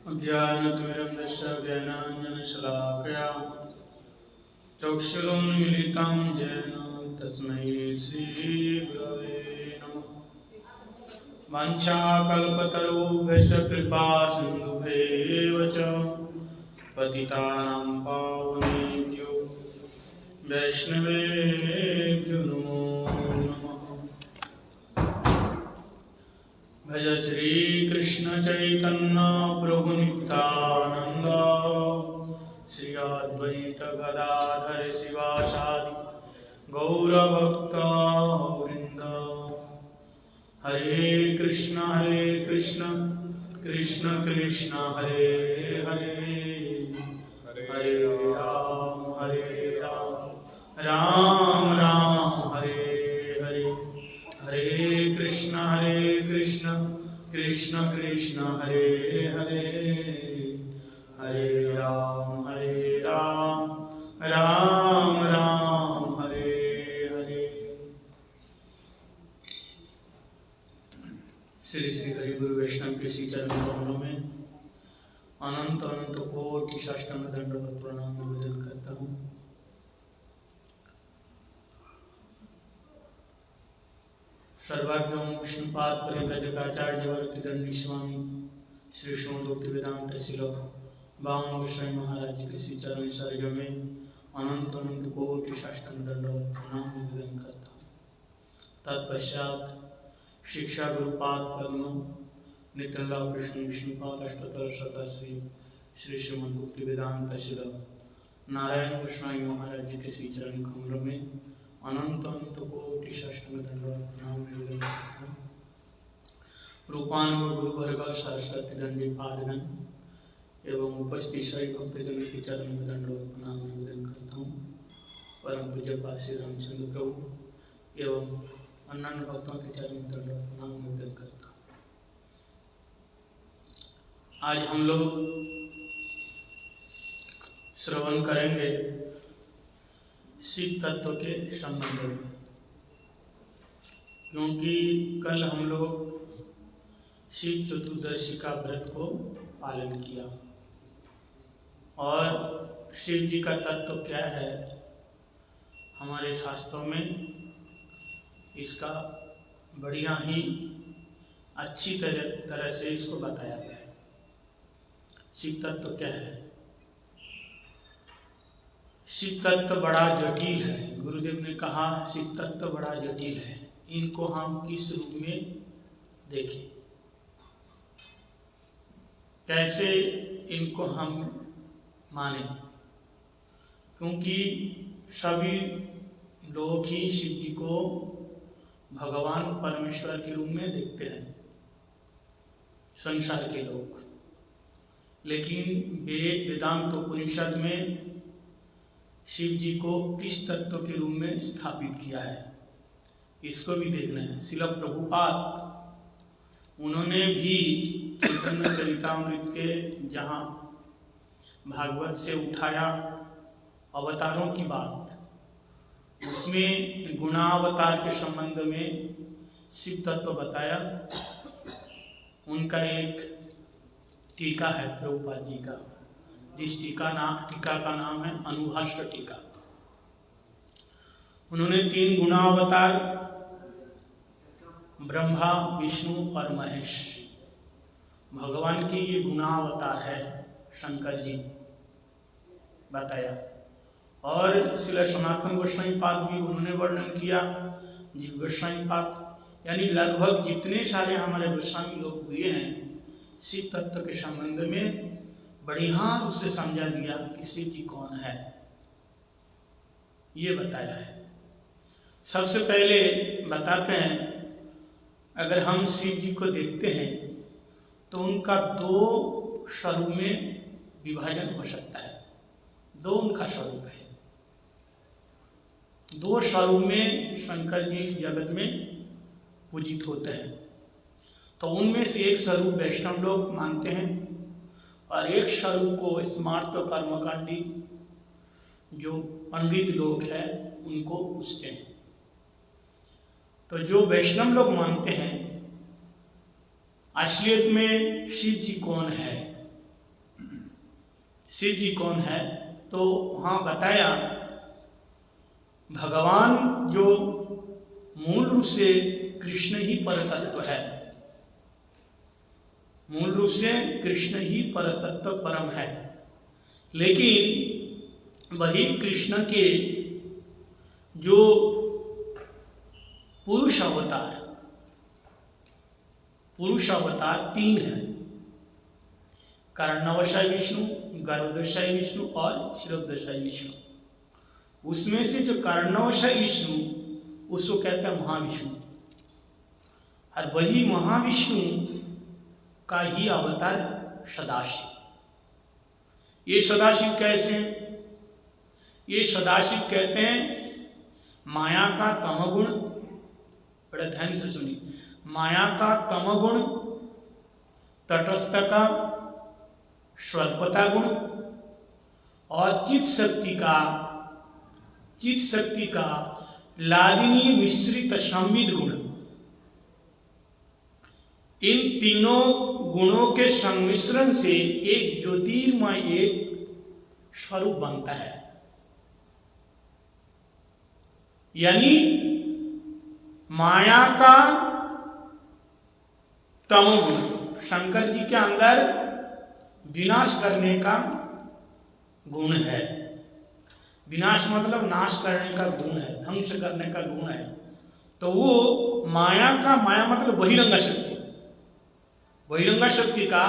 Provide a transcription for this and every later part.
ज्ञानतिमिरन्दस्य ज्ञानाञ्जनशलाकया चक्षुरुन्मिलितं येन तस्मै श्रीगुरवे नमः। वाञ्छाकल्पतरुभ्यश्च कृपासिन्धुभ्येव च पतितानां पावनेभ्यो वैष्णवेभ्यो नमो नमः। भज श्री कृष्ण चैतन्य प्रभु नित्यानंद श्री अद्वैत गदाधर शिवासादि गौरभक्त वृंद। हरे कृष्ण कृष्ण कृष्ण हरे हरे, हरे राम राम राम हरे हरे। हरे कृष्ण कृष्ण कृष्ण हरे हरे, हरे राम राम राम हरे हरे। श्री श्री हरि गुरु वैष्णव के श्री चरण कमलों में अनंत अनंत कोटि साष्टांग दंडवत प्रणाम निवेदन करता हूँ। सर्वाभ्यं विष्णुपाद परिव्रजकाचार्य वर्तिदंडी स्वामी श्री श्रीमद् भक्तिवेदांत श्रील बाम गोस्वामी महाराज के श्री चरण सरोज में अनंत अनंत कोटि साष्टांग दंडवत प्रणाम निवेदन करता हूँ। तत्पश्चात शिक्षा गुरुपाद पद्म नित्यलाभ कृष्ण विष्णुपाद अष्टोत्तर शतश्री श्री श्रीमद् भक्तिवेदांत श्रील नारायण गोस्वामी महाराज के श्री चरण कमलों में अनंत अनंत कोटि साष्टांग दंडवत प्रणाम निवेदन करता हूँ। रूपानुग गुरुवर्ग सरस्वती दंडी पादगण एवं उपस्थित सभी भक्तजन के चरण में दंडवत प्रणाम निवेदन करता हूँ। परम पूज्य श्री रामचंद्र प्रभु एवं अन्य भक्तों के चरण में दंडवत प्रणाम निवेदन करता हूँ। आज हम लोग श्रवण करेंगे शिव तत्व के संबंध में, क्योंकि कल हम लोग शिव चतुर्दशी का व्रत को पालन किया और शिव जी का तत्व क्या है हमारे शास्त्रों में इसका बढ़िया ही अच्छी तरह से इसको बताया गया है। शिव तत्व क्या है? शिव तत्व बड़ा जटिल है। गुरुदेव ने कहा शिव तत्व बड़ा जटिल है, इनको हम किस रूप में देखें, कैसे इनको हम माने, क्योंकि सभी लोग ही शिव जी को भगवान परमेश्वर के रूप में देखते हैं, संसार के लोग। लेकिन वेद वेदांत उपनिषद में शिव जी को किस तत्व के रूप में स्थापित किया है इसको भी देखना है। श्रील प्रभुपाद उन्होंने भी चैतन्य चरितामृत के जहाँ भागवत से उठाया अवतारों की बात, उसमें गुणावतार के संबंध में शिव तत्व बताया। उनका एक टीका है प्रभुपाद जी का, जिस टीका का नाम है अनुभाष्य टीका। उन्होंने 3 गुणावतार ब्रह्मा विष्णु और महेश, भगवान के ये गुणावतार है शंकर जी बताया। और श्रील सनातन गोस्वामी पाद भी उन्होंने वर्णन किया, जीव गोस्वामी पाद, यानी लगभग जितने सारे हमारे गोस्वामी लोग हुए हैं शिव तत्व के संबंध में बढ़िया उससे समझा दिया कि शिव जी कौन है, ये बताया है। सबसे पहले बताते हैं, अगर हम शिव जी को देखते हैं तो उनका 2 स्वरूप में विभाजन हो सकता है। 2 उनका स्वरूप है। 2 स्वरूप में शंकर जी इस जगत में पूजित होते हैं। तो उनमें से एक स्वरूप वैष्णव लोग मानते हैं और एक स्वरूप को स्मार्त कर्मकांडी जो पंडित लोग हैं उनको पूछते हैं। तो जो वैष्णव लोग मानते हैं असलियत में शिव जी कौन है, शिव जी कौन है, तो वहाँ बताया भगवान जो मूल रूप से कृष्ण ही परतत्व है, मूल रूप से कृष्ण ही परतत्व परम है, लेकिन वही कृष्ण के जो पुरुष अवतार 3 है, कारणवशाय विष्णु, गर्भदशाय विष्णु और क्षीरोदशाय विष्णु। उसमें से जो कारणवशाय विष्णु उसको कहते हैं महाविष्णु, और वही महाविष्णु का ही अवतार सदाशिव। ये सदाशिव कैसे हैं? ये सदाशिव कहते हैं माया का तमगुण, बड़े ध्यान से सुनिए, माया का तमगुण, तटस्थ का स्वल्पता गुण और चित शक्ति का लादिनी मिश्रित संविद गुण, इन तीनों गुणों के संमिश्रण से एक ज्योतिर्मय एक स्वरूप बनता है। यानी माया का तमोगुण शंकर जी के अंदर विनाश करने का गुण है। विनाश मतलब नाश करने का गुण है, ध्वंस करने का गुण है। तो वो माया मतलब बहिरंगा शक्ति, बहिरंगा शक्ति का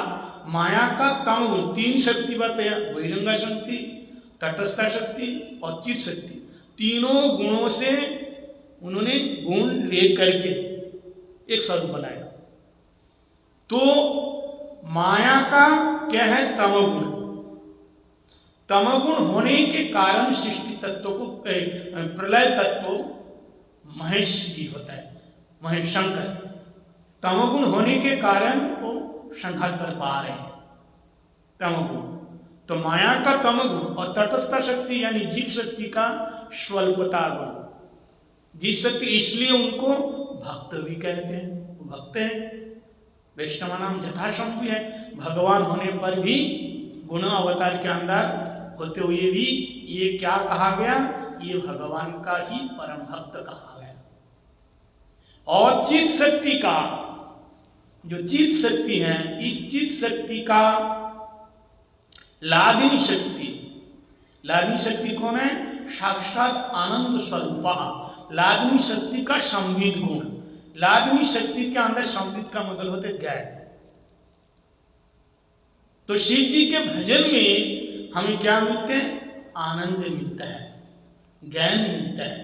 माया का तमगुण 3 शक्ति बताया, बहिरंगा शक्ति, तटस्थ शक्ति और चित शक्ति। तीनों गुणों से उन्होंने गुण ले करके एक स्वरूप बनाया। तो माया का क्या है? तमोगुण। तमोगुण होने के कारण सृष्टि तत्व को, प्रलय तत्व महेश जी होता है, महेश शंकर। तमोगुण होने के कारण वो संहार कर पा रहे हैं, तमोगुण। तो माया का तमोगुण और तटस्थ शक्ति यानी जीव शक्ति का स्वल्पता गुण। जीव शक्ति इसलिए उनको भक्त भी कहते हैं, वो भक्त हैं, वैष्णव नाम यथाशंभु है। भगवान होने पर भी गुण अवतार के अंदर होते हुए भी ये क्या कहा गया? ये भगवान का ही परम भक्त कहा गया। और चित शक्ति का, जो चित शक्ति है, इस चित शक्ति का लादिनी शक्ति, लादिनी शक्ति कौन है? साक्षात आनंद स्वरूप। लादिनी शक्ति का संविद गुण। लादिनी शक्ति के अंदर संविद का मतलब होते ज्ञान। तो शिव जी के भजन में हमें क्या मिलते हैं? आनंद मिलता है, ज्ञान मिलता है।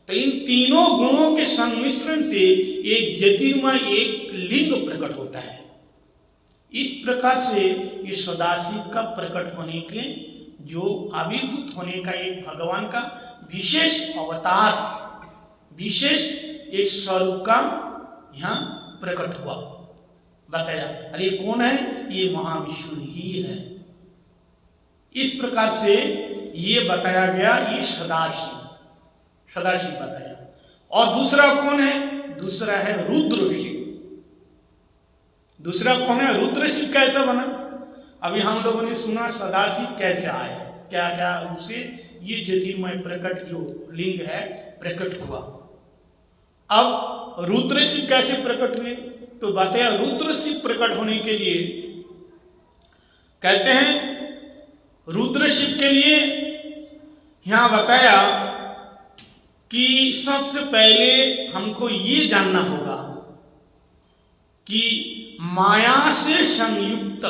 तो इन तीनों गुणों के संमिश्रण से एक ज्योतिर्मय एक लिंग प्रकट होता है। इस प्रकार से ये सदाशिव का प्रकट होने के, जो आविर्भूत होने का एक भगवान का विशेष अवतार, विशेष एक स्वरूप का यहाँ प्रकट हुआ, बताया। अरे कौन है? ये महाविष्णु ही है। इस प्रकार से ये बताया गया, ये सदाशिव, सदाशिव बताया। और दूसरा कौन है? दूसरा है रुद्रशिव। दूसरा कौन है? रुद्रशिव कैसा बना? अभी हम लोगों ने सुना सदाशिव कैसे आए, क्या क्या रूप से ये ज्योतिर्मय प्रकट जो लिंग है प्रकट हुआ। अब रुद्रशिव कैसे प्रकट हुए? तो बताया रुद्रशिव प्रकट होने के लिए कहते हैं, रुद्रशिव के लिए यहां बताया कि सबसे पहले हमको ये जानना होगा कि माया से संयुक्त,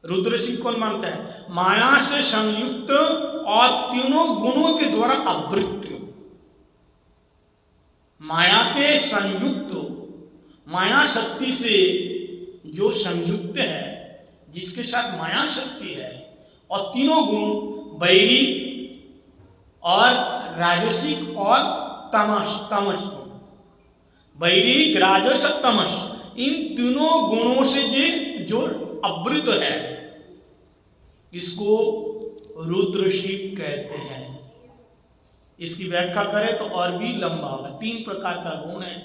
रुद्रशिव कौन मानता है? माया से संयुक्त और तीनों गुणों के द्वारा आवृत। माया के संयुक्त, माया शक्ति से जो संयुक्त है, जिसके साथ माया शक्ति है, और तीनों गुण बैरी और राजसिक और तमस, बैरी, राजस, तमस, इन तीनों गुणों से जो आवृत है, इसको रुद्रशिव कहते हैं। इसकी व्याख्या करें तो और भी लंबा होगा। 3 प्रकार का गुण है,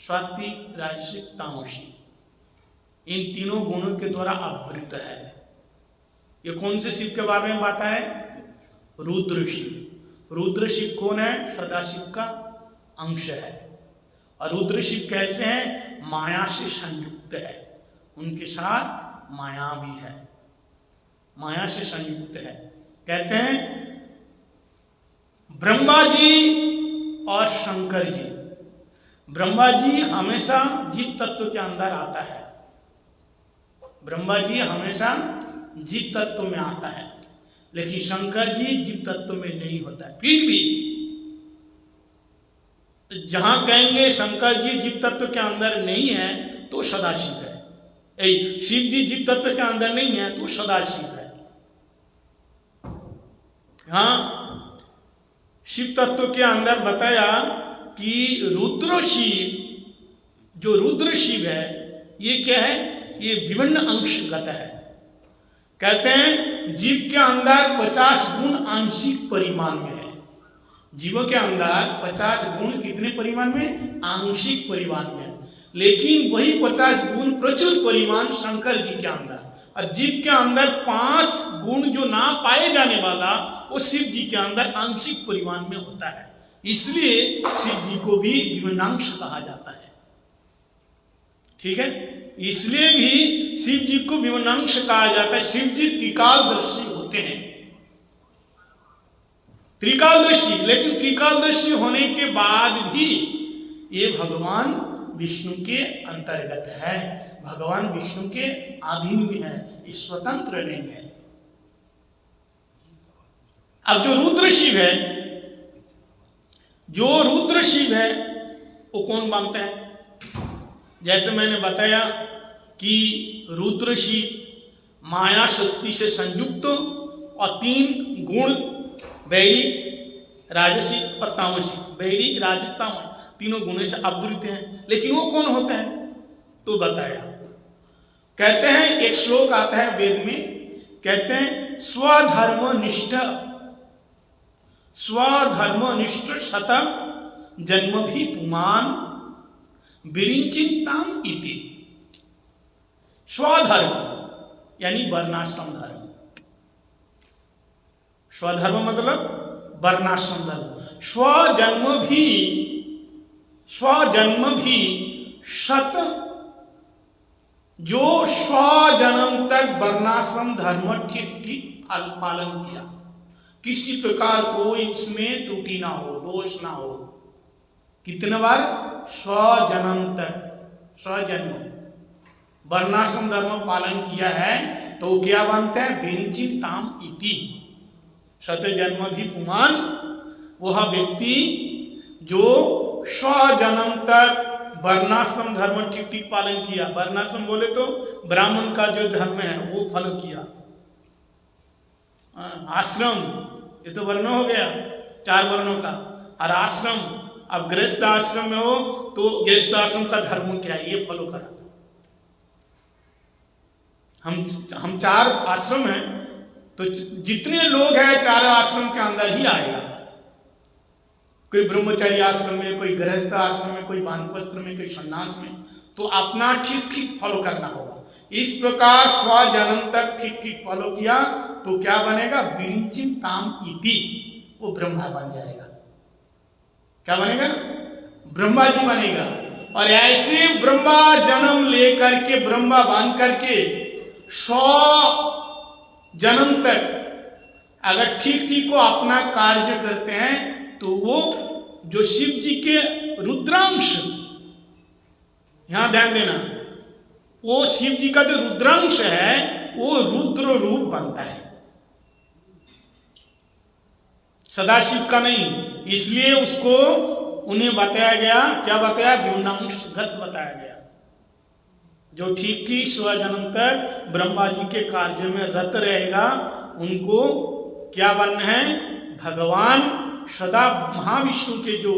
सात्विक, राजसिक, तामसिक। इन तीनों गुणों के द्वारा आवृत है। ये कौन से शिव के बारे में बात है? रुद्र शिव। रुद्र शिव कौन है? सदाशिव का अंश है। और रुद्र शिव कैसे हैं? माया से संयुक्त है, उनके साथ माया भी है, माया से संयुक्त है। कहते हैं ब्रह्मा जी और शंकर जी, ब्रह्मा जी हमेशा जीव तत्व के अंदर आता है, ब्रह्मा जी हमेशा जीव तत्व में आता है, लेकिन शंकर जी जीव तत्व में नहीं होता है। फिर भी जहां कहेंगे शंकर जी जीव तत्व के अंदर नहीं है तो सदाशिव है, शिव जी जीव तत्व के अंदर नहीं है तो सदाशिव है। यहां शिव तत्व के अंदर बताया कि रुद्र शिव, जो रुद्र शिव है ये क्या है? ये विभिन्न अंशगत है। कहते हैं जीव के अंदर 50 गुण आंशिक परिमाण में है। जीवों के अंदर 50 गुण कितने परिमाण में? आंशिक परिमाण में। लेकिन वही 50 गुण प्रचुर परिमाण शंकर जी के अंदर, और जीव के अंदर 5 गुण जो ना पाए जाने वाला वो शिव जी के अंदर आंशिक परिमाण में होता है। इसलिए शिव जी को भी विभिन्नांश कहा जाता है। ठीक है, इसलिए भी शिव जी को विभिन्नांश कहा जाता है। शिव जी त्रिकालदर्शी होते हैं, त्रिकालदर्शी, लेकिन त्रिकालदर्शी होने के बाद भी ये भगवान विष्णु के अंतर्गत है, भगवान विष्णु के अधीन में है, ये स्वतंत्र नहीं है। अब जो रुद्र शिव है, जो रुद्र शिव है वो कौन मानते हैं? जैसे मैंने बताया कि रुद्र शिव माया शक्ति से संयुक्त और 3 गुण वैदिक, राजसिक और तामसिक, वैदिक, राजसिक, तामसिक तीनों गुणों से आवृत हैं। लेकिन वो कौन होते हैं? तो बताया, कहते हैं एक श्लोक आता है वेद में, कहते हैं स्वधर्मनिष्ठ, स्वधर्मनिष्ठ शतम जन्म भी पुमान विरिंचिताम इति। स्वधर्म यानी वर्णाश्रम धर्म, स्वधर्म मतलब वर्णाश्रम धर्म। स्वजन्म भी शत, जो स्वजन्म तक वर्णाश्रम धर्म ठीक ठीक पालन किया, किसी प्रकार कोई उसमें त्रुटि ना हो, दोष ना हो। कितने बार? स्वजन्म तक, स्वजन्म वर्णाश्रम धर्म पालन किया है तो क्या बनते हैं? विरिंचिताम इति, शतजन्म भी पुमान। वह व्यक्ति जो स्वजन्म तक वर्णाश्रम धर्म ठीक ठीक पालन किया, वर्णाश्रम बोले तो ब्राह्मण का जो धर्म है वो फॉलो किया, आश्रम ये तो वर्ण हो गया 4 वर्णों का, और आश्रम, अब गृहस्थ आश्रम में हो तो गृहस्थ आश्रम का धर्म क्या है ये फॉलो करा। हम 4 आश्रम हैं तो जितने लोग हैं 4 आश्रम के अंदर ही आएगा। कोई ब्रह्मचारी आश्रम में, कोई गृहस्थ आश्रम में, कोई वानप्रस्थ में, कोई सन्यास में, तो अपना ठीक ठीक फॉलो करना होगा। इस प्रकार स्वजन्म तक ठीक ठीक फॉलो किया तो क्या बनेगा? विरिंचिताम इति, वो ब्रह्मा बन जाएगा। क्या बनेगा? ब्रह्मा जी बनेगा। और ऐसे ब्रह्मा जन्म लेकर के, ब्रह्मा बन करके 100 जन्म तक अगर ठीक ठीक को अपना कार्य करते हैं तो वो जो शिव जी के रुद्रांश, यहां ध्यान देना, वो शिव जी का जो रुद्रांश है वो रुद्र रूप बनता है, सदाशिव का नहीं। इसलिए उसको उन्हें बताया गया, क्या बताया? विभिन्नांशगत बताया गया। जो ठीक ठीक स्वजन्म तक ब्रह्मा जी के कार्य में रत रहेगा उनको क्या बनना है? भगवान सदा महाविष्णु के जो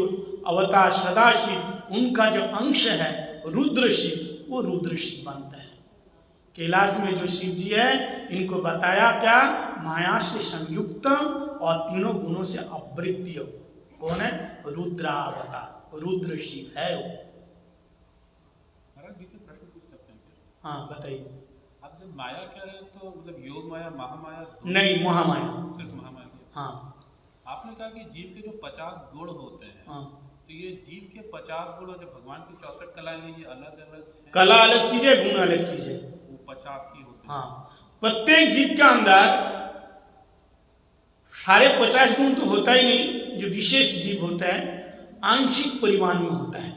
अवतार सदाशिव, उनका जो अंश है रुद्र शिव, वो रुद्र शिव बनता है। कैलाश में जो शिव जी है इनको बताया क्या? माया से संयुक्त और तीनों गुणों से आवृत्य। कौन है? रुद्रावतार, रुद्र शिव है वो। प्रश्न पूछ सकते हैं? हाँ बताइए। आप जब माया कह रहे हैं तो मतलब योग माया महामाया नहीं, महामाया, सिर्फ महामाया की। हाँ आपने कहा कि जीव के जो 50 गुण होते हैं, हाँ। तो ये जीव के 50 गुण और जो भगवान की 64 कलाएं हैं, ये अलग अलग हैं? कला अलग चीज है, गुण अलग चीज है। वो 50 ही होते हैं। हाँ, प्रत्येक जीव के अंदर सारे 50 गुण तो होता ही नहीं। जो विशेष जीव होता है आंशिक परिमाण में होता है,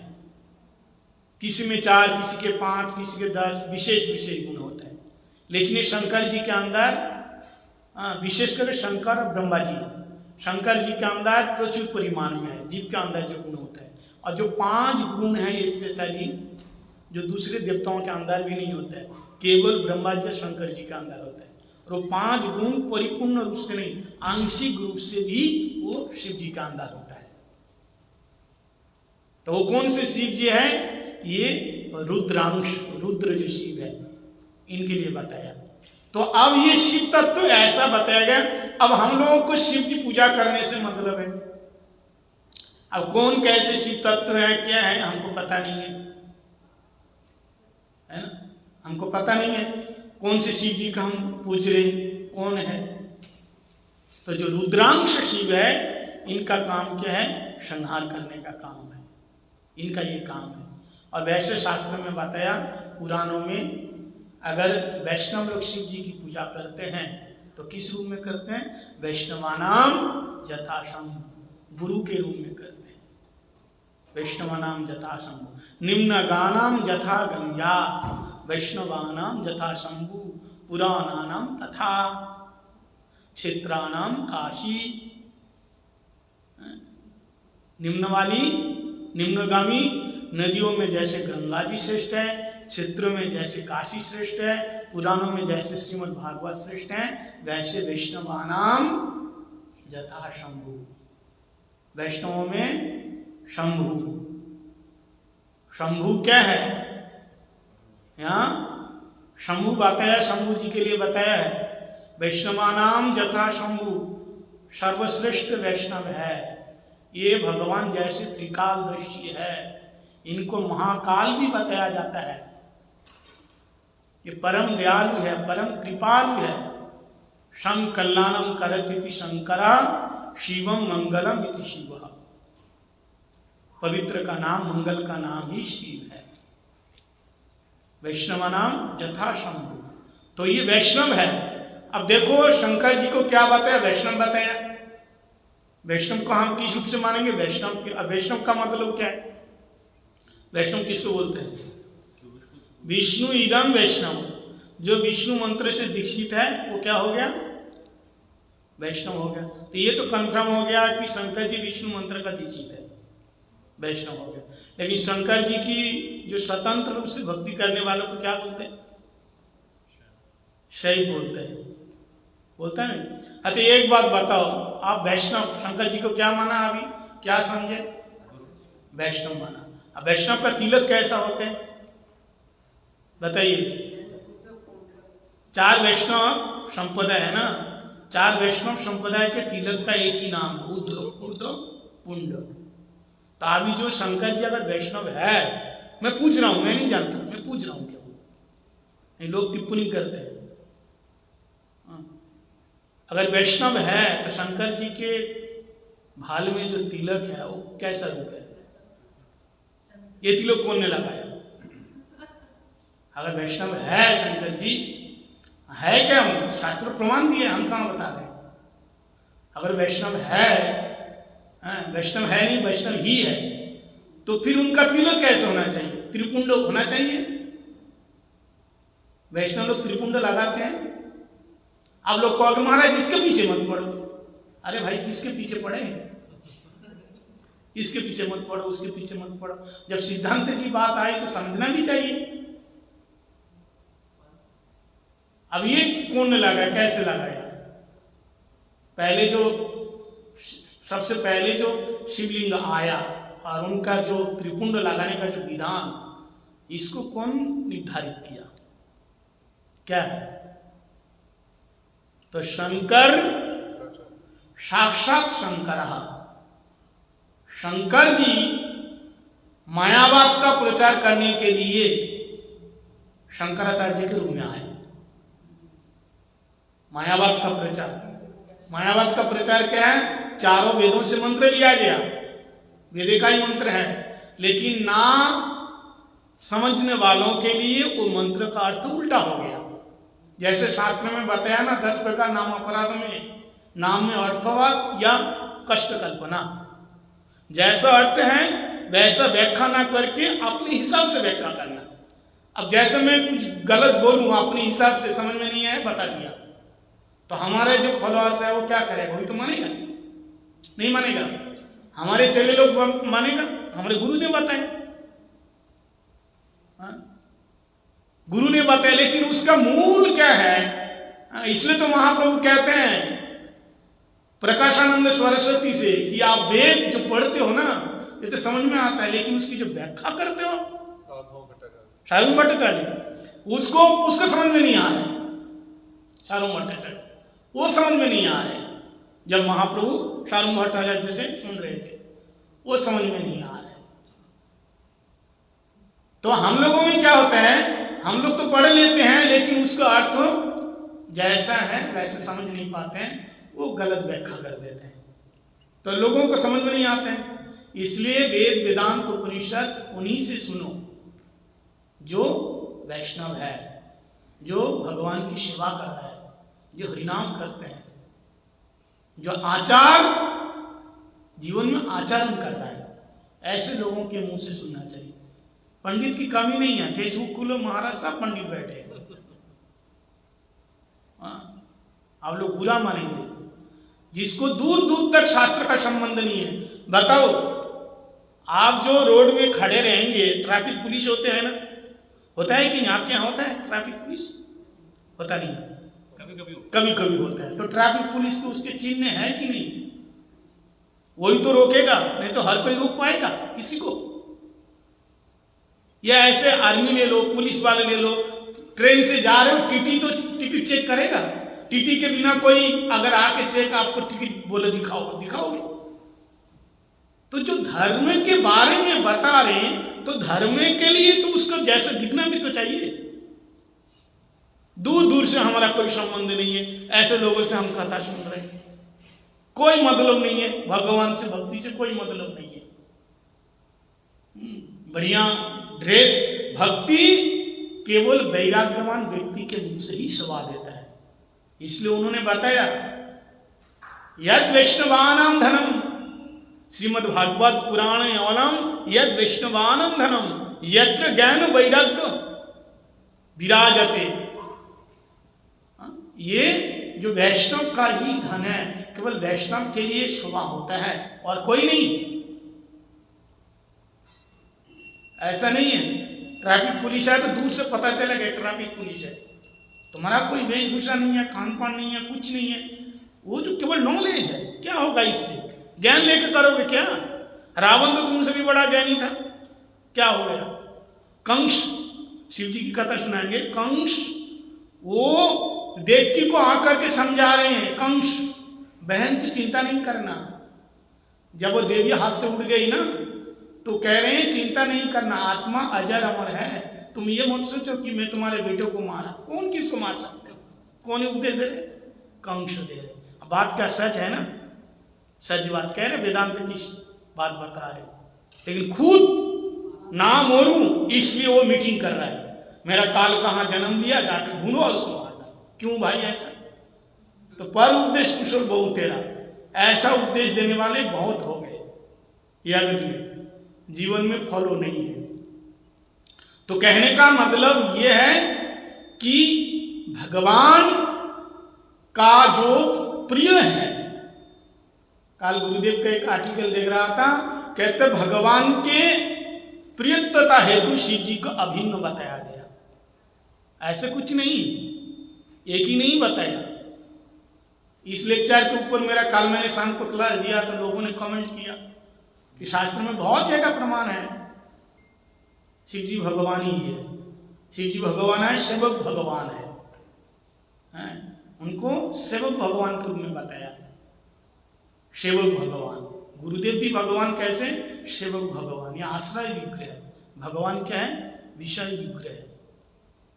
किसी में 4, किसी के 5, किसी के 10 विशेष गुण होता है। लेकिन ये शंकर जी के अंदर विशेषकर शंकर और ब्रह्मा जी, शंकर जी के अंदर प्रचुर परिमाण में है जीव के अंदर जो गुण होता है। और जो 5 गुण है स्पेशली जो दूसरे देवताओं के अंदर भी नहीं होता है, केवल ब्रह्मा जी और शंकर जी के अंदर होता है। और वो 5 गुण परिपूर्ण रूप से नहीं, आंशिक रूप से भी वो शिव जी के अंदर होता है। तो वो कौन से शिव जी है? ये रुद्रांश, रुद्र जो शिव है, इनके लिए बताया। तो अब ये शिव तत्व तो ऐसा बताया गया। अब हम लोगों को शिव जी पूजा करने से मतलब है। अब कौन कैसे शिव तत्व है, क्या है, हमको पता नहीं है ना, हमको पता नहीं है कौन से शिव जी का हम पूछ रहे हैं, कौन है। तो जो रुद्रांश शिव है, इनका काम क्या है? संहार करने का काम है, इनका ये काम है। और वैसे शास्त्र में बताया, पुराणों में, अगर वैष्णव लोग शिव जी की पूजा करते हैं तो किस रूप में करते हैं? वैष्णवानाम यथाशंभु, गुरु के रूप में करते हैं। वैष्णवानाम यथाशंभु, निम्न गानाम यथा गंगा, वैष्णवानाम यथाशंभु, पुराणानाम तथा, क्षेत्राणाम काशी। निम्न वाली, निम्नगामी नदियों में जैसे गंगा जी श्रेष्ठ है, क्षेत्रों में जैसे काशी श्रेष्ठ है, पुराणों में जैसे श्रीमद् भागवत श्रेष्ठ है, वैसे वैष्णवानाम यथा शंभु, वैष्णवों में शंभु। शंभु क्या है? यहाँ शंभु बताया, शंभु जी के लिए बताया है। वैष्णवानाम यथा शंभु, सर्वश्रेष्ठ वैष्णव है। ये भगवान जैसे त्रिकालदर्शी है, इनको महाकाल भी बताया जाता है। ये परम दयालु है, परम कृपालु है। शं कल्याणम करति शंकरा, शिवम मंगलम इति शिव। पवित्र का नाम, मंगल का नाम ही शिव है। वैष्णव नाम यथा शंभु, तो ये वैष्णव है। अब देखो शंकर जी को क्या बताया? वैष्णव बताया। वैष्णव को हम किस रूप से मानेंगे? वैष्णव के। अब वैष्णव का मतलब क्या है? वैष्णव किसको बोलते हैं? विष्णु इदम वैष्णव, जो विष्णु मंत्र से दीक्षित है वो क्या हो गया? वैष्णव हो गया। तो ये तो कंफर्म हो गया कि शंकर जी विष्णु मंत्र का दीक्षित है, वैष्णव हो गया। लेकिन शंकर जी की जो स्वतंत्र रूप से भक्ति करने वालों को क्या बोलते हैं? शैव बोलते हैं, बोलता है ना। अच्छा एक बात बताओ, आप वैष्णव, शंकर जी को क्या माना? अभी क्या समझे? वैष्णव माना। अब वैष्णव का तिलक कैसा होते हैं बताइए? 4 वैष्णव संप्रदाय है ना, 4 वैष्णव संप्रदाय के तिलक का एक ही नाम है, उर्ध्व पुंड। तो अभी जो शंकर जी अगर वैष्णव है, मैं पूछ रहा हूं, मैं नहीं जानता, मैं पूछ रहा हूं क्या वो, लोग टिप्पणी करते हैं। अगर वैष्णव है तो शंकर जी के भाल में जो तिलक है वो कैसा रूप है? ये तिलक कौन ने लगाया? अगर वैष्णव है शंकर जी, है क्या? शास्त्र प्रमाण दिए, हम कहाँ बता रहे हैं। अगर वैष्णव है, वैष्णव है नहीं, वैष्णव ही है, तो फिर उनका तिलक कैसे होना चाहिए? त्रिपुंड होना चाहिए। वैष्णव लोग त्रिपुंड लगाते हैं। आप लोग कहोगे महाराज इसके पीछे मत पड़ो। अरे भाई किसके पीछे पड़े? इसके पीछे मत पड़ो, उसके पीछे मत पड़ो। जब सिद्धांत की बात आई तो समझना भी चाहिए। अब ये कौन ने लगाया, कैसे लगाया? पहले जो सबसे पहले जो शिवलिंग आया और उनका जो त्रिपुंड लगाने का जो विधान, इसको कौन निर्धारित किया? क्या है? तो शंकर, साक्षात शंकर, शंकर जी मायावाद का प्रचार करने के लिए शंकराचार्य के रूप में आए। मायावाद का प्रचार। मायावाद का प्रचार क्या है? चारों वेदों से मंत्र लिया गया, वेद का ही मंत्र है, लेकिन ना समझने वालों के लिए वो मंत्र का अर्थ उल्टा हो गया। जैसे शास्त्र में बताया ना 10 प्रकार नाम अपराध में, नाम में अर्थवाद या कष्ट कल्पना, जैसा अर्थ है वैसा व्याख्या ना करके अपने हिसाब से व्याख्या करना। अब जैसे मैं कुछ गलत बोलूं, अपने हिसाब से समझ में नहीं आया बता दिया, तो हमारे जो फॉलोअर्स है वो क्या करेगा? वही तो मानेगा, नहीं मानेगा। हमारे चेले लोग मानेगा, हमारे गुरु ने बताया, गुरु ने बताया, लेकिन उसका मूल क्या है? इसलिए तो महाप्रभु कहते हैं प्रकाशानंद सरस्वती से कि आप वेद जो पढ़ते हो ना ये तो समझ में आता है, लेकिन उसकी जो व्याख्या करते हो सार्वभौम भट्टाचार्य, उसको समझ में नहीं आ रहा है। सार्वभौम भट्टाचार्य वो समझ में नहीं आ रहे। जब महाप्रभु सार्वभौम भट्टाचार्य से सुन रहे थे वो समझ में नहीं आ रहे। तो हम लोगों में क्या होता है, हम लोग तो पढ़ लेते हैं लेकिन उसका अर्थ जैसा है वैसे समझ नहीं पाते हैं, वो गलत व्याख्या कर देते हैं, तो लोगों को समझ में नहीं आता है। इसलिए वेद वेदांत उपनिषद उन्हीं से सुनो जो वैष्णव है, जो भगवान की सेवा कर रहा है, जो हरिनाम करते हैं, जो आचार जीवन में आचरण कर रहा है, ऐसे लोगों के मुंह से सुनना चाहिए। पंडित की कमी नहीं है, फेसबुक खोलो महाराज सब पंडित बैठे हैं। आप लोग बुरा मानेंगे, जिसको दूर दूर तक शास्त्र का संबंध नहीं है। बताओ, आप जो रोड में खड़े रहेंगे, ट्रैफिक पुलिस होते हैं ना, होता है कि नहीं? आपके यहाँ होता है ट्रैफिक पुलिस? होता नहीं है, कभी कभी होता है। तो ट्रैफिक पुलिस को उसके चिन्ह है कि नहीं? वही तो रोकेगा, नहीं तो हर कोई रोक पाएगा किसी को? या ऐसे आर्मी ले लो, पुलिस वाले ले लो, ट्रेन से जा रहे हो, टीटी तो टिकट चेक करेगा। टीटी के बिना कोई अगर आके चेक आपको टिकट बोले दिखाओगे? तो जो धर्म के बारे में बता रहे हैं, तो धर्म के लिए तो उसको जैसे दिखना भी तो चाहिए। दूर दूर से हमारा कोई संबंध नहीं है, ऐसे लोगों से हम कथा सुन रहे हैं, कोई मतलब नहीं है, भगवान से भक्ति से कोई मतलब नहीं है। बढ़िया ड्रेस, भक्ति केवल वैराग्यवान व्यक्ति के मुंह से ही सवा देता है। इसलिए उन्होंने बताया यद वैष्णवानाम धनम, श्रीमद् भागवत पुराण यद वैष्णवानाम धनम यत्र ज्ञान वैराग्य विराजते। ये जो वैष्णव का ही धन है, केवल वैष्णव के लिए शोभा होता है और कोई नहीं। ऐसा नहीं है ट्रैफिक पुलिस है तो दूर से पता चलेगा ट्रैफिक पुलिस है, तुम्हारा कोई वेशभूषा नहीं है, खान पान नहीं है, कुछ नहीं है, वो जो केवल नॉलेज है। क्या होगा इससे? ज्ञान लेकर करोगे क्या? रावण तो तुमसे भी बड़ा ज्ञानी था, क्या हो गया? कंस, शिव जी की कथा सुनाएंगे, कंस वो देवकी को आकर के समझा रहे हैं, कंस बहन तो चिंता नहीं करना। जब वो देवी हाथ से उड़ गई ना तो कह रहे हैं चिंता नहीं करना, आत्मा अजर अमर है, तुम ये मत सोचो कि मैं तुम्हारे बेटों को मारा। कौन किसको मार सकते हो? कौन उपदेश दे रहे? कंस दे रहे। बात क्या सच है ना, सच बात कह रहे, वेदांत की बात बता रहे, लेकिन खुद ना मोरू इसलिए वो मीटिंग कर रहा है, मेरा काल कहाँ जन्म लिया, जाकर ढूंढो और उसको मारना। क्यों भाई ऐसा? तो पर उपदेश कुशल बहु तेरा, ऐसा उपदेश देने वाले बहुत हो गए जगत में, जीवन में फॉलो नहीं है। तो कहने का मतलब यह है कि भगवान का जो प्रिय है, कल गुरुदेव का एक आर्टिकल देख रहा था, कहते भगवान के प्रियता हेतु शिव जी को अभिन्न बताया गया। ऐसे कुछ नहीं, एक ही नहीं बताया। इस लेक्चर के ऊपर मेरा कल मैंने शाम को क्लास दिया तो लोगों ने कमेंट किया कि शास्त्र में बहुत जगह प्रमाण है शिव जी भगवान ही है, शिव जी भगवान है, सेवक भगवान है, उनको सेवक भगवान के रूप में बताया। सेवक भगवान, गुरुदेव भी भगवान कैसे? सेवक भगवान। ये आश्रय विग्रह, भगवान क्या है? विषय विग्रह,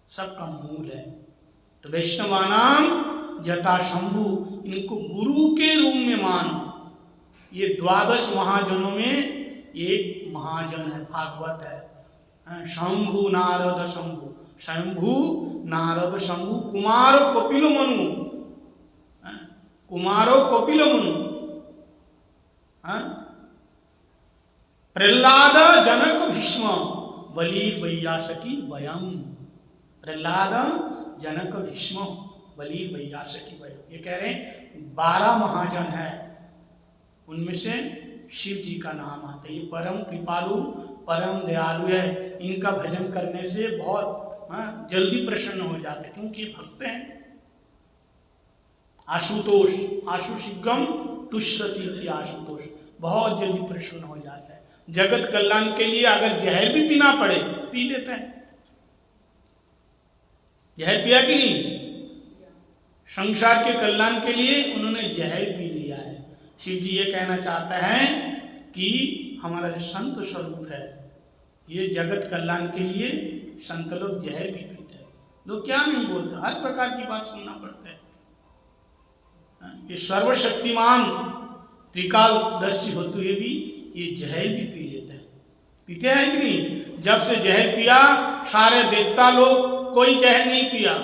सबका मूल है। तो वैष्णवानाम यथा शंभु, इनको गुरु के रूप में मानो। ये 12 महाजनों में एक महाजन है, भागवत है। शंभु नारद शंभु, शंभु नारद शंभु कुमारो कपिलो मनु, कुमारो कपिलो मनु, प्रहलाद जनक भीष्म बलि वैयासकी वयम। प्रहलाद जनक भीष्म बलि वैयासकी वयम। ये कह रहे हैं 12 महाजन है, उनमें से शिव जी का नाम आता है। ये परम कृपालु परम दयालु है, इनका भजन करने से बहुत जल्दी प्रसन्न हो जाते हैं, क्योंकि भक्त हैं। आशुतोष, आशु शीघ्रम तुष्यति, आशुतोष बहुत जल्दी प्रसन्न हो जाता है। जगत कल्याण के लिए अगर जहर भी पीना पड़े पी लेते हैं। जहर पिया कि नहीं? संसार के कल्याण के लिए उन्होंने जहर पी लिया है। शिव जी ये कहना चाहता है कि हमारा जो संत स्वरूप है, ये जगत कल्याण के लिए संत लोग जहर भी पीते हैं। लोग क्या नहीं बोलते, हर प्रकार की बात सुनना पड़ता है। ये सर्वशक्तिमान त्रिकालदर्शी होते हुए भी ये जहर भी पी लेते हैं। पीते हैं कि नहीं? जब से जहर पिया सारे देवता लोग कोई जहर नहीं पिया,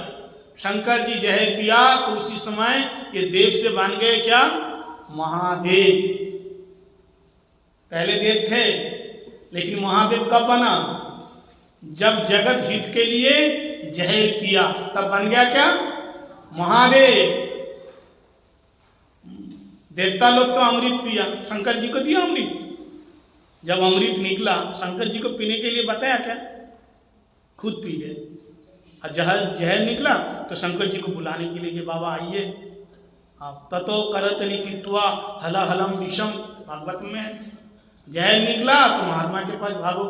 शंकर जी जहर पिया तो उसी समय ये देव से बन गए क्या? महादेव। पहले देव थे, लेकिन महादेव कब बना? जब जगत हित के लिए जहर पिया तब बन गया क्या? महादेव। देवता लोग तो अमृत पिया, शंकर जी को दिया अमृत। जब अमृत निकला शंकर जी को पीने के लिए बताया क्या? खुद पी गए। और जहर निकला तो शंकर जी को बुलाने के लिए कि बाबा आइए। ततो करत लिखित्वा हल हलम विषम, भागवत में जहर निकला तो महात्मा के पास भागो,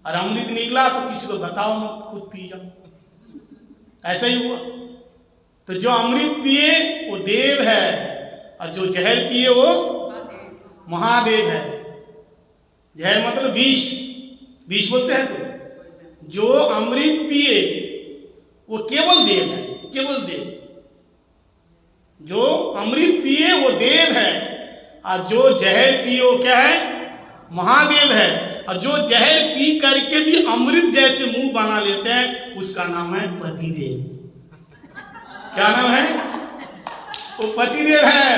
और अमृत निकला तो किसी को बताओ मत, खुद पी जाओ। ऐसा ही हुआ। तो जो अमृत पिए वो देव है, और जो जहर पिए वो महादेव है। जहर मतलब विष, विष बोलते हैं। तो जो अमृत पिए वो केवल देव है, केवल देव। जो अमृत पिए वो देव है, और जो जहर पिए वो क्या है? महादेव है। और जो जहर पी करके भी अमृत जैसे मुंह बना लेते हैं उसका नाम है पतिदेव। क्या नाम है? वो पतिदेव है।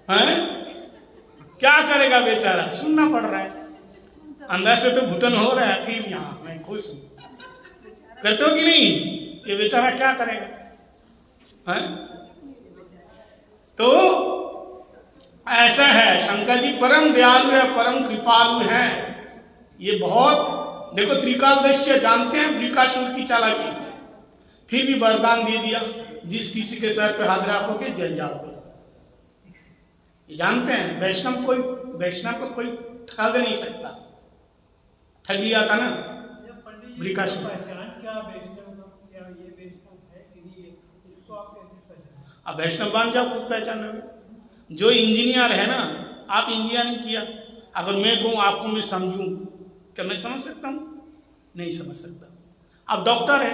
हैं? क्या करेगा बेचारा, सुनना पड़ रहा है। अंदर से तो घुटन हो रहा है, फिर यहाँ मैं खुश हूं। करते हो कि नहीं? ये बेचारा क्या करेगा? हैं? तो ऐसा है, शंकर जी परम दयालु है, परम कृपालु है। ये बहुत देखो, त्रिकालदर्शी जानते हैं वृकासुर की चालाकी, फिर भी वरदान दे दिया, जिस किसी के सर पे हाथ रखोगे जल जाओगे। ये जानते हैं वैष्णव को कोई ठग नहीं सकता। ठग लिया था ना वृकासुर। अब वैष्णव बन जाओ, खुद पहचानोगे। जो इंजीनियर है ना, आप इंजीनियरिंग किया, अगर मैं कहूँ आपको मैं समझूं, क्या मैं समझ सकता हूँ? नहीं समझ सकता। अब डॉक्टर है,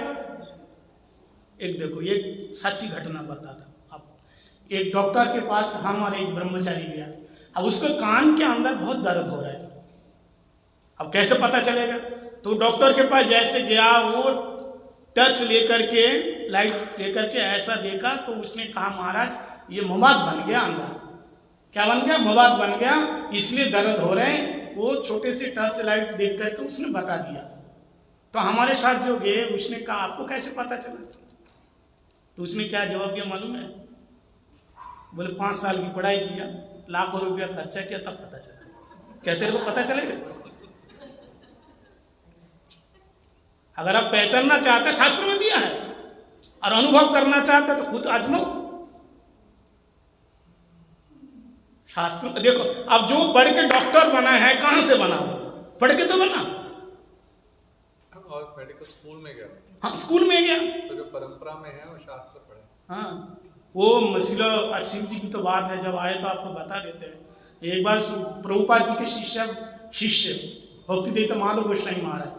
एक देखो ये सच्ची घटना बता रहा। अब एक डॉक्टर के पास हमारे एक ब्रह्मचारी गया। अब उसको कान के अंदर बहुत दर्द हो रहा है। अब कैसे पता चलेगा? तो डॉक्टर के पास जैसे गया, वो टच लेकर के, लाइट लेकर के ऐसा देखा, तो उसने कहा महाराज ये मवाद बन गया अंदर। क्या बन गया? मवाद बन गया, इसलिए दर्द हो रहे हैं। वो छोटे से टर्च लाइट देख करके उसने बता दिया। तो हमारे साथ जो गए उसने कहा आपको कैसे पता चला? तो उसने क्या जवाब दिया मालूम है? बोले 5 साल की पढ़ाई किया, लाखों रुपया खर्चा किया, तब पता चला। क्या तेरे को पता चलेगा? अगर आप पहचानना चाहते, शास्त्र में दिया है, और अनुभव करना चाहते तो खुद आजमाओ। शास्त्र में देखो। अब जो पढ़ के डॉक्टर बना है, कहां से बना? पढ़ के तो बना। और मेडिकल स्कूल में गया। हाँ, स्कूल में गया। तो जो परंपरा में है वो शास्त्र पढ़े। हाँ, वो मसीला शिव जी की तो बात है, जब आए तो आपको बता देते हैं। एक बार प्रभुपाद जी के शिष्य भक्तिदेव माधव गोस्वामी महाराज,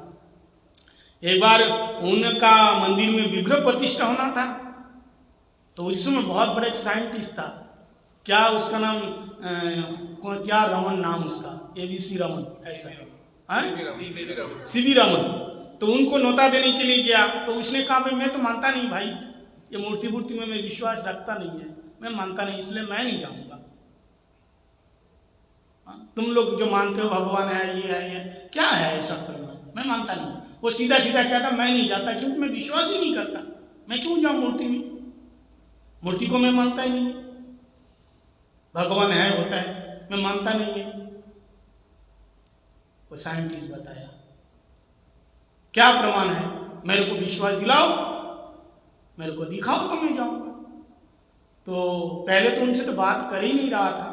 एक बार उनका मंदिर में विग्रह प्रतिष्ठा होना था, तो उस समय बहुत बड़ा एक साइंटिस्ट था, क्या उसका नाम क्या रमन नाम उसका, ABC रमन ऐसा, CV रमन। तो उनको नोता देने के लिए गया, तो उसने कहा भाई मैं तो मानता नहीं भाई, ये मूर्ति में मैं विश्वास रखता नहीं है, मैं मानता नहीं, इसलिए मैं नहीं जाऊंगा। तुम लोग जो मानते हो भगवान है, ये क्या है ऐसा प्रमाण, मैं मानता नहीं। वो सीधा कहता मैं नहीं जाता, क्योंकि मैं विश्वास ही नहीं करता, मैं क्यों जाऊं मूर्ति में, मूर्ति को मैं मानता ही नहीं। भगवान है, होता है, मैं मानता नहीं है। वो साइंटिस्ट बताया क्या प्रमाण है, मेरे को विश्वास दिलाओ, मेरे को दिखाओ तो मैं जाऊंगा। तो पहले तो उनसे तो बात कर ही नहीं रहा था,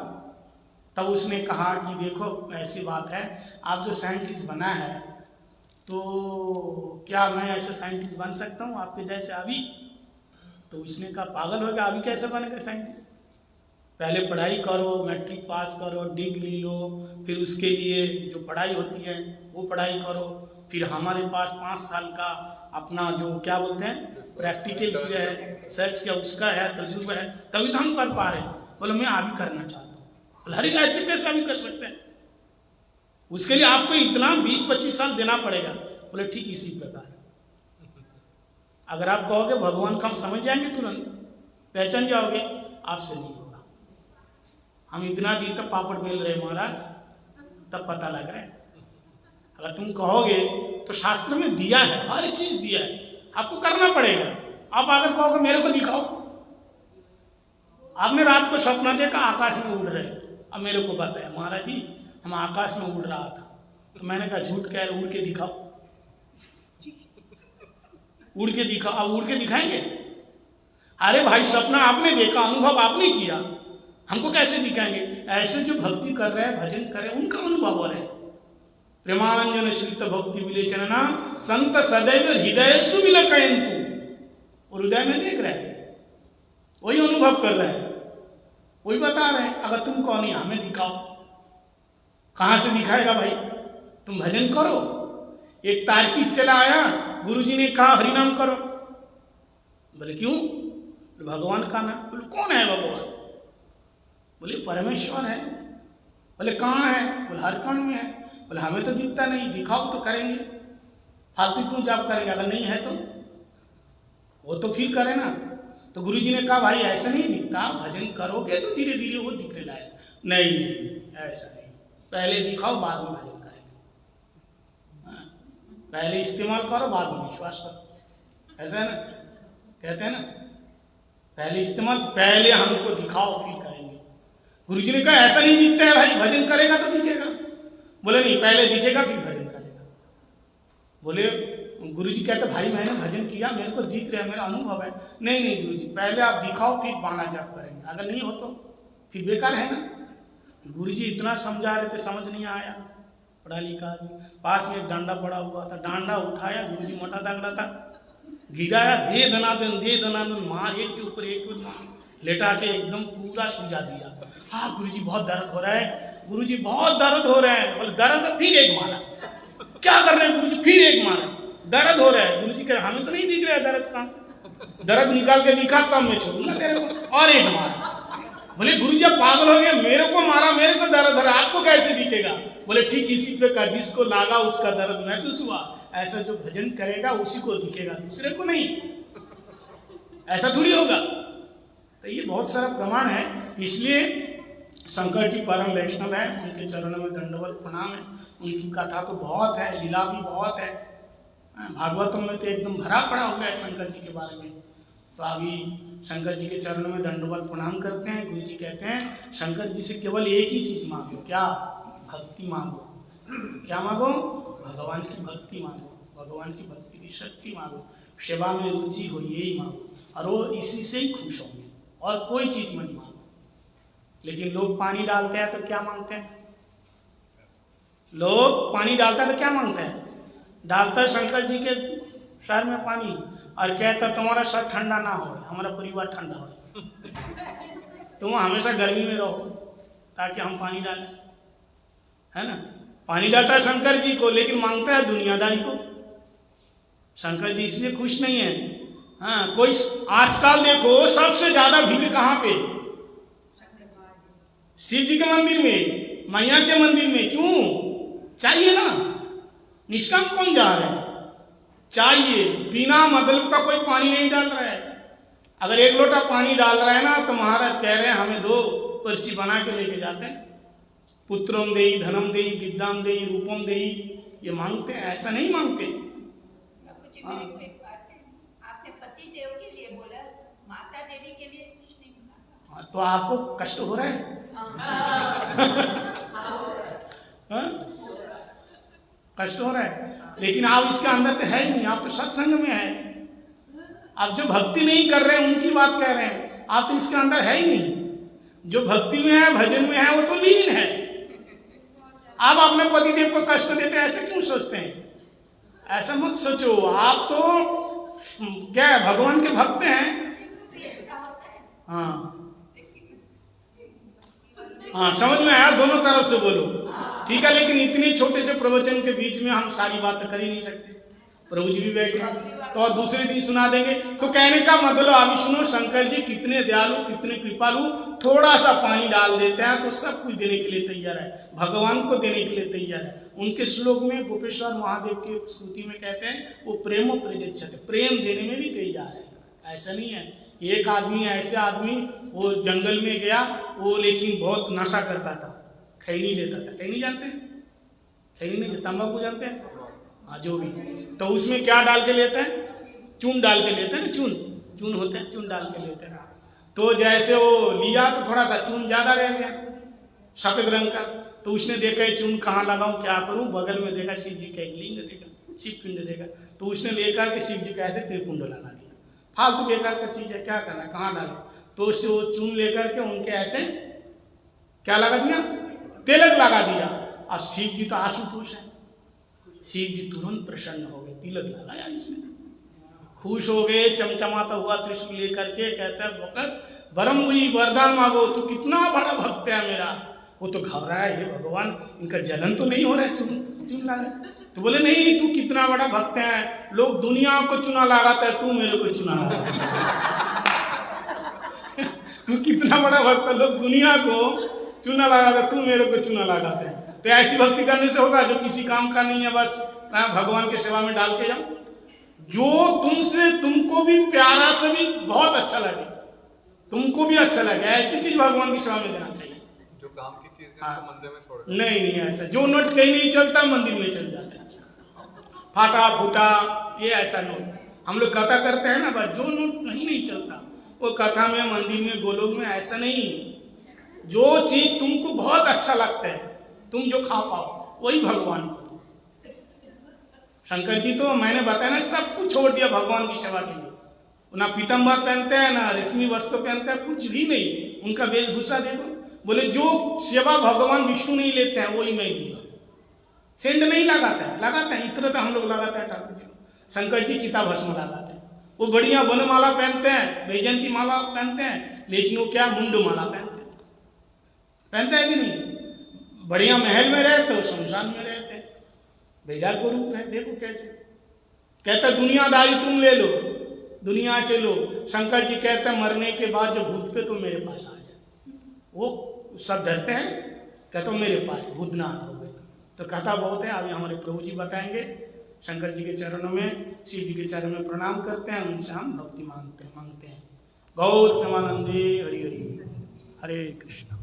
तब उसने कहा कि देखो ऐसी बात है, आप जो साइंटिस्ट बना है, तो क्या मैं ऐसे साइंटिस्ट बन सकता हूँ आपके जैसे अभी? तो उसने कहा पागल हो गया, अभी कैसे बनेगा साइंटिस्ट, पहले पढ़ाई करो, मैट्रिक पास करो, डिग्री लो, फिर उसके लिए जो पढ़ाई होती है वो पढ़ाई करो, फिर हमारे पास 5 साल का अपना जो क्या बोलते हैं प्रैक्टिकल किया है, सर्च किया, उसका है, तजुर्बा है, तभी तो हम कर पा रहे हैं। बोले मैं अभी करना चाहता हूँ। बोले अरे ऐसे कैसे अभी कर सकते हैं, उसके लिए आपको इतना 20-25 साल देना पड़ेगा। बोले ठीक इसी प्रकार अगर आप कहोगे भगवान को हम समझ जाएंगे, तुरंत पहचान जाओगे, आपसे नहीं होगा। हम इतना दी तब पापड़ बेल रहे महाराज, तब पता लग रहा है। अगर तुम कहोगे तो शास्त्र में दिया है, हर चीज दिया है, आपको करना पड़ेगा। आप अगर कहोगे मेरे को दिखाओ, आपने रात को सपना देखा आकाश में उड़ रहे, अब मेरे को बताया महाराज जी हम आकाश में उड़ रहा था, तो मैंने कहा झूठ कह रहे, उड़ के दिखाओ, उड़ के दिखाओ। अब उड़ के दिखाएंगे? अरे भाई सपना आपने देखा, अनुभव आपने किया, हमको कैसे दिखाएंगे? ऐसे जो भक्ति कर रहे हैं, भजन कर रहे हैं, उनका अनुभव हो रहा है। प्रेमांजन श्रित भक्ति विलेचना संत सदैव हृदय सुविलकयन्तु, और हृदय में देख रहे हैं, वही अनुभव कर रहे हैं, वही बता रहे हैं। अगर तुम कौन है हमें दिखाओ, कहां से दिखाएगा भाई? तुम भजन करो। एक तार्किक चला आया, गुरुजी ने कहा हरिनाम करो। बोले क्यों? भगवान का नाम। बोले कौन है भगवान? बोले परमेश्वर है। बोले कहाँ है? बोले हर कण में है। बोले हमें तो दिखता नहीं, दिखाओ तो करेंगे, फालतू क्यों जाप करेंगे, अगर नहीं है तो वो तो फिर करे ना। तो गुरुजी ने कहा भाई ऐसा नहीं दिखता, भजन करोगे तो धीरे धीरे वो दिखने लायक। नहीं ऐसा नहीं, पहले दिखाओ बाद में भजन करेंगे। पहले इस्तेमाल करो बाद में विश्वास करो, ऐसा है ना, कहते हैं ना, पहले इस्तेमाल, पहले हमको दिखाओ फिर करेंगे। गुरुजी ने कहा ऐसा नहीं दिखता है भाई, भजन करेगा तो दिखेगा। बोले नहीं, पहले दिखेगा फिर भजन करेगा। बोले गुरुजी कहते भाई मैंने भजन किया, मेरे को दिख रहा है, मेरा अनुभव है। नहीं गुरुजी, पहले आप दिखाओ फिर बाणा जाप करेंगे, अगर नहीं हो तो फिर बेकार है ना। गुरुजी इतना समझा रहे थे, समझ नहीं आया। पढ़ा लिखा आदमी, पास में एक डांडा पड़ा हुआ था, डांडा उठाया, गुरुजी मोटा तगड़ा था, गिराया, दे दनादन मार, एक के ऊपर एक लेटा के एकदम पूरा सुझा दिया। हाँ गुरुजी बहुत दर्द हो रहा है, गुरुजी बहुत दर्द हो रहा है। बोले दर्द? फिर एक मारा। क्या कर रहे हैं गुरुजी? फिर एक मारा। दर्द हो रहा है। गुरुजी कह रहे हमें तो नहीं दिख रहा है दर्द का, दर्द निकाल के दिखा तब मैं छोड़ूंगा तेरे को, और एक मारा। बोले गुरुजी आप पागल हो गए, मेरे को मारा, मेरे को दर्द हो रहा है, आपको कैसे दिखेगा? बोले ठीक इसी प्रकार जिसको लागा उसका दर्द महसूस हुआ, ऐसा जो भजन करेगा उसी को दिखेगा, दूसरे को नहीं। ऐसा थोड़ी होगा। तो ये बहुत सारा प्रमाण है। इसलिए शंकर जी परम वैष्णव है, उनके चरणों में दंडवत प्रणाम है। उनकी कथा तो बहुत है, लीला भी बहुत है, भागवतम में तो एकदम भरा पड़ा हुआ है शंकर जी के बारे में। तो अभी शंकर जी के चरणों में दंडवत प्रणाम करते हैं। गुरु जी कहते हैं शंकर जी से केवल एक ही चीज मांगो, क्या? भक्ति मांगो। क्या मांगो? भगवान की भक्ति मांगो, भगवान की भक्ति की शक्ति मांगो, सेवा में रुचि हो, यही मांगो, और वो इसी से ही खुश होंगे, और कोई चीज मत मांगो। लेकिन लोग पानी डालते हैं तो क्या मांगते हैं? लोग पानी डालता है तो क्या मांगते हैं? डालता है शंकर जी के शहर में पानी, और कहता तुम्हारा सर ठंडा ना हो, हमारा परिवार ठंडा हो, तुम हमेशा गर्मी में रहो ताकि हम पानी डालें, है ना। पानी डालता है शंकर जी को, लेकिन मांगता है दुनियादारी को। शंकर जी इसलिए खुश नहीं है, हाँ, कोई आजकल देखो सबसे ज्यादा भीड़ कहाँ पे? शिव जी के मंदिर में, मैया के मंदिर में। क्यों? चाहिए ना, निष्काम कौन जा रहे हैं? चाहिए, बिना मतलब का कोई पानी नहीं डाल रहा है। अगर 1 लोटा पानी डाल रहा है ना तो महाराज कह रहे हैं हमें 2 पर्ची बना के लेके जाते हैं। पुत्रम देई, धनम देई, विद्याम देई, रूपम देई, ये मांगते हैं, ऐसा नहीं मांगते। हाँ। एक बात है, आपने पति देव के लिए बोला, माता देवी के लिए कुछ नहीं बोला। हाँ, तो आपको कष्ट हो रहा है? हाँ? कष्ट हो रहा है, लेकिन आप इसके अंदर तो है ही नहीं, आप तो सत्संग में है। आप जो भक्ति नहीं कर रहे हैं उनकी बात कह रहे हैं, आप तो इसके अंदर है ही नहीं। जो भक्ति में है, भजन में है, वो तो लीन है। आप अपने पति देव को कष्ट देते हैं, ऐसे क्यों सोचते हैं? ऐसा मत सोचो, आप तो क्या है, भगवान के भक्त हैं। हाँ हाँ, समझ में आया? दोनों तरफ से बोलो, ठीक है। लेकिन इतने छोटे से प्रवचन के बीच में हम सारी बात कर ही नहीं सकते। प्रभु जी भी बैठे हैं तो और दूसरे दिन सुना देंगे। तो कहने का मतलब अभी सुनो, शंकर जी कितने दयालु, कितने कृपालु। थोड़ा सा पानी डाल देते हैं तो सब कुछ देने के लिए तैयार है, भगवान को देने के लिए तैयार है। उनके श्लोक में गोपेश्वर महादेव की स्तुति में कहते हैं वो प्रेमो प्रजच्छते, प्रेम देने में भी तैयार है। ऐसा नहीं है। एक आदमी, ऐसे आदमी वो जंगल में गया, वो लेकिन बहुत नशा करता था, खैनी लेता था। खैनी जानते हैं? खैनी नहीं, तंबाकू जानते हैं? हाँ, जो भी। तो उसमें क्या डाल के लेते हैं? चून डाल के लेते हैं ना, चून होते हैं, चून डाल के लेते हैं। तो जैसे वो लिया तो थोड़ा सा चून ज्यादा रह गया, सफेद रंग का। तो उसने देखा चून कहाँ लगाऊं, क्या करूं? बगल में देखा शिव जी का एक लिंग देखा, शिव पिंड देखा। तो उसने लेकर के शिव जी का ऐसे त्रिपुंड लगा दिया। फालतू बेकार का चीज है, क्या करना, कहाँ डाले? तो उससे वो चून लेकर के उनके ऐसे क्या लगा दिया? तिलक लगा दिया। और शिव जी तो आशुतोष है, शिव जी तुरंत प्रसन्न हो गए, तिलक लगाया इसने, खुश हो गए, चमचमाता हुआ त्रिशूल लेकर के कहता है भक्त बरम हुई वरदान मांगो, तू कितना बड़ा भक्त है मेरा। वो तो घबरा है, हे भगवान इनका जलन तो नहीं हो रहा है, चून लगा। तो बोले नहीं, तू कितना बड़ा भक्त है, लोग दुनिया को चुना लगाता है, तू मेरे को चुना लगाता। तू कितना बड़ा भक्त है, लोग दुनिया को चुना लगाता है, तू मेरे को चुना लगाता है। तो ऐसी भक्ति करने से होगा जो किसी काम का नहीं है, बस भगवान के सेवा में डाल के जाओ। जो तुमसे, तुमको भी प्यारा से भी बहुत अच्छा लगे, तुमको भी अच्छा लगे, ऐसी चीज भगवान की सेवा में देना चाहिए। जो काम की चीज है उसको मंदिर में छोड़ दो। नहीं, ऐसा जो नोट कहीं नहीं चलता मंदिर में चल जाता है, फाटा फूटा, ये ऐसा नोट। हम लोग कथा करते हैं ना, बस जो नोट नहीं चलता वो कथा में, मंदिर में, गोलोक में, ऐसा नहीं। जो चीज तुमको बहुत अच्छा लगता है, तुम जो खा पाओ, वही भगवान को। शंकर जी तो मैंने बताया ना, सब कुछ छोड़ दिया भगवान की सेवा के लिए। ना पीतम्बर पहनते हैं, ना रेशमी वस्त्र पहनते हैं, कुछ भी नहीं। उनका वेशभूषा देखो, बोले जो सेवा भगवान विष्णु नहीं लेते हैं वही मैं दूंगा। सेंट नहीं लगाता है, लगाता है इत्र तो हम लोग लगाते हैं ठाकुर जी। शंकर जी चिता भस्म लगाते हैं, वो बढ़िया वनमाला पहनते हैं, वैजयंती माला पहनते हैं, लेकिन वो क्या मुंड माला पहनते हैं, पहनता है कि नहीं? बढ़िया महल में रहते हो, शमशान में रहते हैं। वैराग्य रूप है, देखो कैसे कहता दुनियादारी तुम ले लो, दुनिया के लोग। शंकर जी कहते हैं मरने के बाद जब भूत पे तो मेरे पास आ जाए, वो सब डरते हैं, कहते मेरे पास भूतनाथ हो गए। तो कथा बहुत है, अभी हमारे प्रभु जी बताएंगे। शंकर जी के चरणों में, शिव जी के चरणों में प्रणाम करते हैं, उनसे हम भक्ति मांगते हैं। गौर प्रेमानंदे हरि हरि, हरे कृष्ण।